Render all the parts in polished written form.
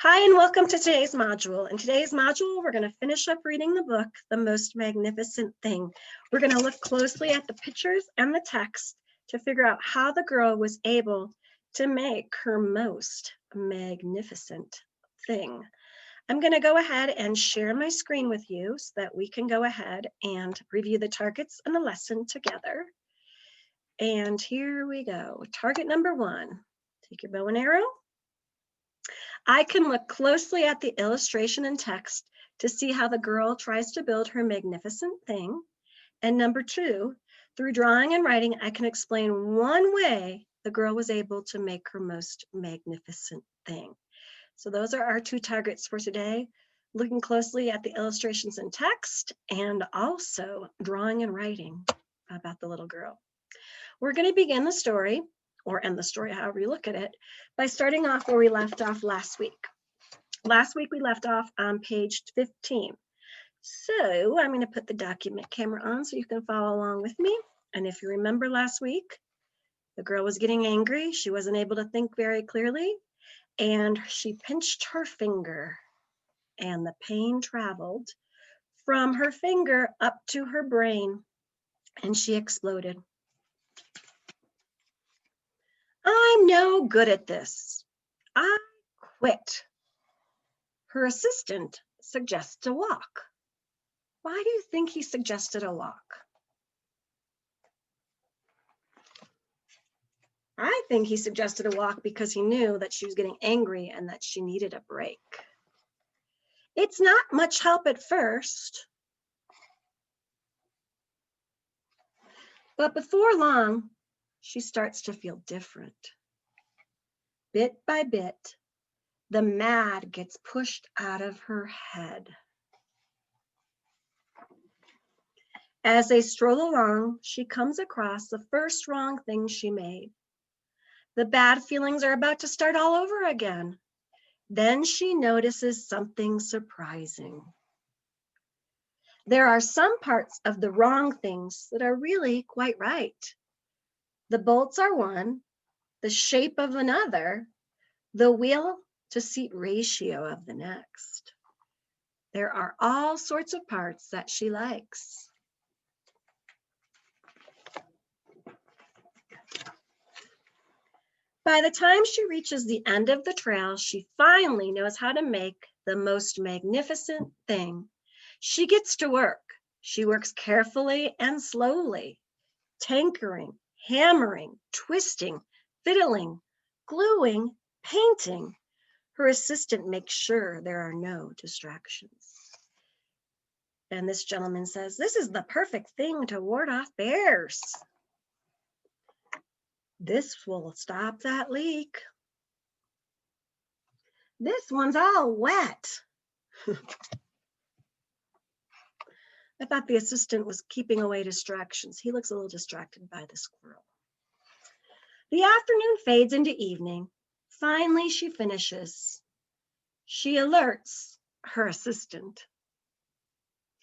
Hi, and welcome to today's module. In today's module, we're going to finish up reading the book, The Most Magnificent Thing. We're going to look closely at the pictures and the text to figure out how the girl was able to make her most magnificent thing. I'm going to go ahead and share my screen with you so that we can go ahead and review the targets and the lesson together. And here we go. Target number 1. Take your bow and arrow. I can look closely at the illustration and text to see how the girl tries to build her magnificent thing. And number 2, through drawing and writing, I can explain one way the girl was able to make her most magnificent thing. So those are our 2 targets for today, looking closely at the illustrations and text, and also drawing and writing about the little girl. We're going to begin the story, or end the story, however you look at it, by starting off where we left off last week. Last week we left off on page 15. So I'm going to put the document camera on so you can follow along with me. And if you remember last week, the girl was getting angry. She wasn't able to think very clearly, and she pinched her finger, and the pain traveled from her finger up to her brain, and she exploded. I'm no good at this. I quit. Her assistant suggests a walk. Why do you think he suggested a walk? I think he suggested a walk because he knew that she was getting angry and that she needed a break. It's not much help at first, but before long, she starts to feel different. Bit by bit, the mad gets pushed out of her head. As they stroll along, she comes across the first wrong thing she made. The bad feelings are about to start all over again. Then she notices something surprising. There are some parts of the wrong things that are really quite right. The bolts are one, the shape of another, the wheel to seat ratio of the next. There are all sorts of parts that she likes. By the time she reaches the end of the trail, she finally knows how to make the most magnificent thing. She gets to work. She works carefully and slowly, tinkering, hammering, twisting, fiddling, gluing, painting. Her assistant makes sure there are no distractions. And this gentleman says, "This is the perfect thing to ward off bears. This will stop that leak. This one's all wet." I thought the assistant was keeping away distractions. He looks a little distracted by the squirrel. The afternoon fades into evening. Finally, she finishes. She alerts her assistant.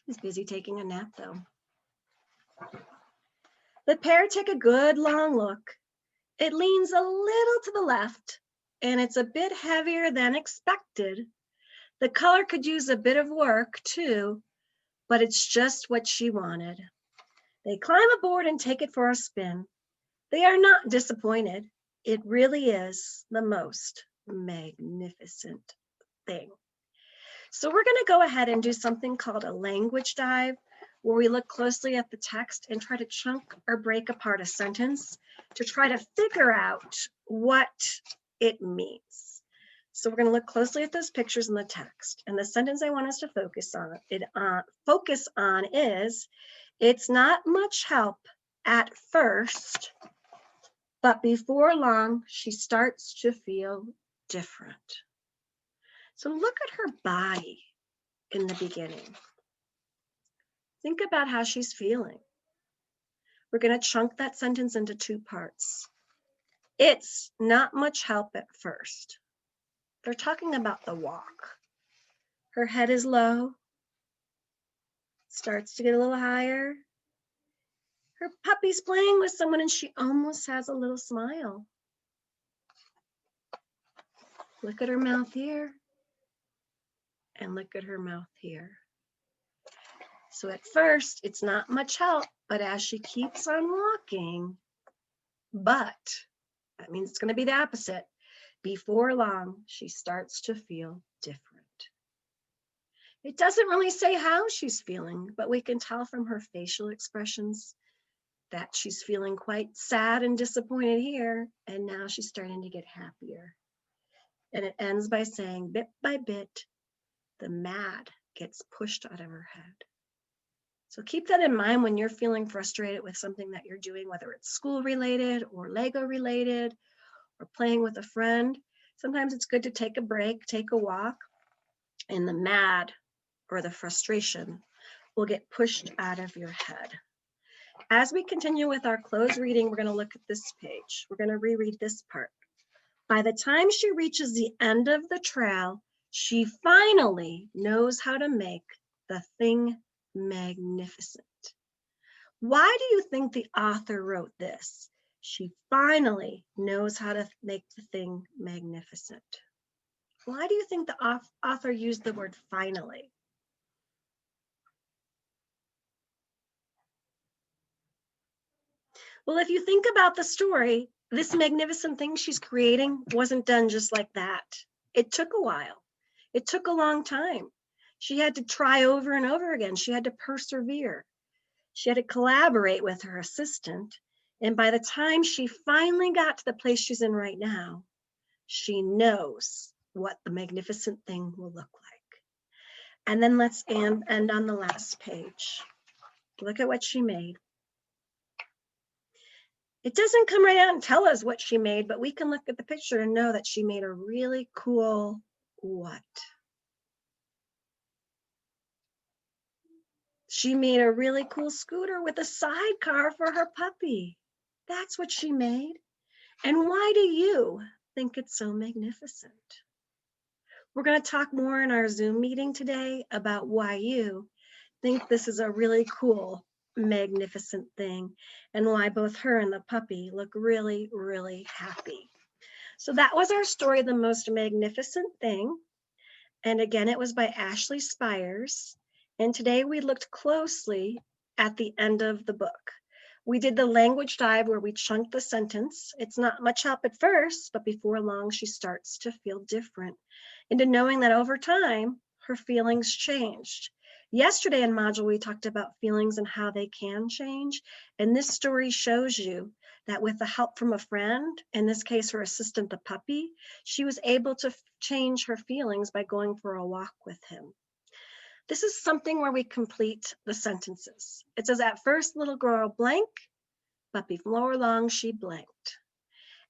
He's busy taking a nap, though. The pair take a good long look. It leans a little to the left, and it's a bit heavier than expected. The color could use a bit of work, too, but it's just what she wanted. They climb aboard and take it for a spin. They are not disappointed. It really is the most magnificent thing. So we're going to go ahead and do something called a language dive, where we look closely at the text and try to chunk or break apart a sentence to try to figure out what it means. So we're going to look closely at those pictures in the text. And the sentence I want us to focus on is, "It's not much help at first, but before long, she starts to feel different." So look at her body in the beginning. Think about how she's feeling. We're going to chunk that sentence into 2 parts. It's not much help at first. They're talking about the walk. Her head is low, starts to get a little higher. Her puppy's playing with someone and she almost has a little smile. Look at her mouth here. and look at her mouth here. So at first, it's not much help, but as she keeps on walking, but that means it's going to be the opposite. Before long, she starts to feel different. It doesn't really say how she's feeling, but we can tell from her facial expressions that she's feeling quite sad and disappointed here, and now she's starting to get happier. And it ends by saying, bit by bit, the mad gets pushed out of her head. So keep that in mind when you're feeling frustrated with something that you're doing, whether it's school related or Lego related or playing with a friend. Sometimes it's good to take a break, take a walk, and the mad or the frustration will get pushed out of your head. As we continue with our closed reading, we're going to look at this page. We're going to reread this part. By the time she reaches the end of the trail, she finally knows how to make the thing magnificent. Why do you think the author wrote this? She finally knows how to make the thing magnificent. Why do you think the author used the word finally? Well, if you think about the story, this magnificent thing she's creating wasn't done just like that. It took a while. It took a long time. She had to try over and over again. She had to persevere. She had to collaborate with her assistant. And by the time she finally got to the place she's in right now, she knows what the magnificent thing will look like. And then let's end on the last page. Look at what she made. It doesn't come right out and tell us what she made, but we can look at the picture and know that she made a really cool what? She made a really cool scooter with a sidecar for her puppy. That's what she made. And why do you think it's so magnificent? We're going to talk more in our Zoom meeting today about why you think this is a really cool, magnificent thing, and why both her and the puppy look really, really happy. So that was our story, The Most Magnificent Thing. And again, it was by Ashley Spires. And today we looked closely at the end of the book. We did the language dive where we chunked the sentence. It's not much help at first, but before long, she starts to feel different, into knowing that over time, her feelings changed. Yesterday in module, we talked about feelings and how they can change. And this story shows you that with the help from a friend, in this case, her assistant, the puppy, she was able to change her feelings by going for a walk with him. This is something where we complete the sentences. It says, at first, little girl blank, but before long, she blanked.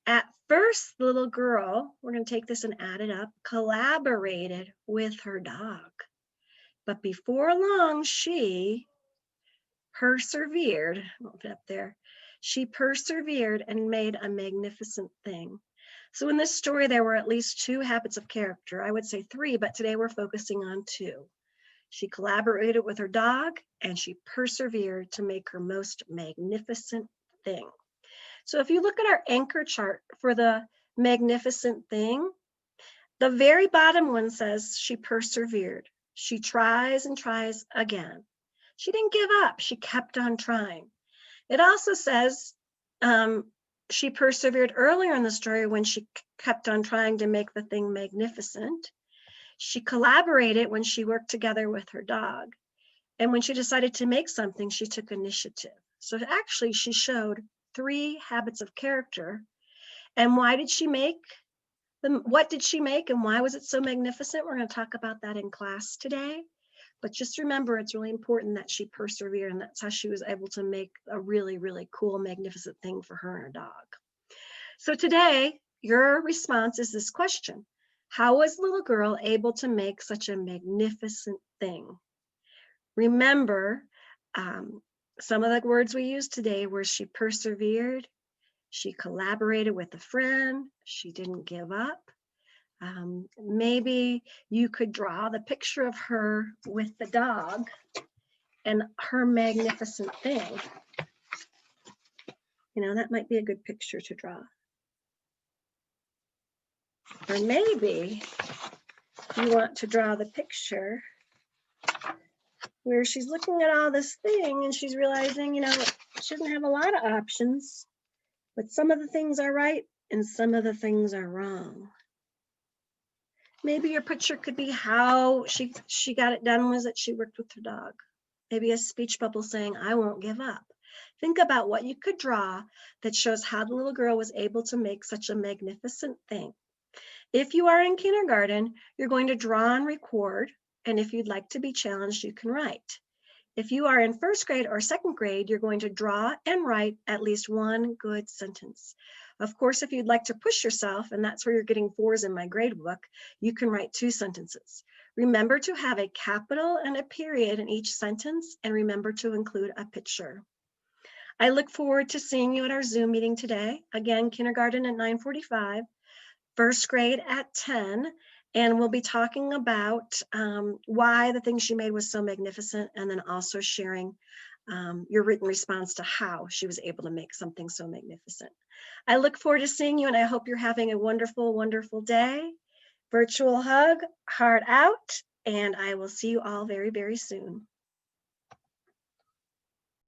At first, the little girl, we're going to take this and add it up, collaborated with her dog. But before long, she persevered. I'll put it up there. She persevered and made a magnificent thing. So in this story, there were at least 2 habits of character. I would say 3, but today we're focusing on 2. She collaborated with her dog and she persevered to make her most magnificent thing. So if you look at our anchor chart for the magnificent thing, the very bottom one says she persevered. She tries and tries again. She didn't give up. She kept on trying. It also says she persevered earlier in the story when she kept on trying to make the thing magnificent. She collaborated when she worked together with her dog. And when she decided to make something, she took initiative. So actually, she showed 3 habits of character. And why did she make them? What did she make and why was it so magnificent? We're going to talk about that in class today. But just remember, it's really important that she persevered, and that's how she was able to make a really, really cool, magnificent thing for her and her dog. So today, your response is this question. How was the little girl able to make such a magnificent thing? Remember, some of the words we used today were she persevered, she collaborated with a friend, she didn't give up. Maybe you could draw the picture of her with the dog and her magnificent thing. You know, that might be a good picture to draw. Or maybe you want to draw the picture where she's looking at all this thing and she's realizing, you know, she doesn't have a lot of options, but some of the things are right and some of the things are wrong. Maybe your picture could be how she got it done was that she worked with her dog. Maybe a speech bubble saying, I won't give up. Think about what you could draw that shows how the little girl was able to make such a magnificent thing. If you are in kindergarten, you're going to draw and record, and if you'd like to be challenged, you can write. If you are in first grade or second grade, you're going to draw and write at least one good sentence. Of course, if you'd like to push yourself, and that's where you're getting 4s in my grade book, you can write 2 sentences. Remember to have a capital and a period in each sentence, and remember to include a picture. I look forward to seeing you at our Zoom meeting today. Again, kindergarten at 9:45, first grade at 10, and we'll be talking about why the thing she made was so magnificent, and then also sharing your written response to how she was able to make something so magnificent. I look forward to seeing you, and I hope you're having a wonderful, wonderful day. Virtual hug, heart out, and I will see you all very, very soon.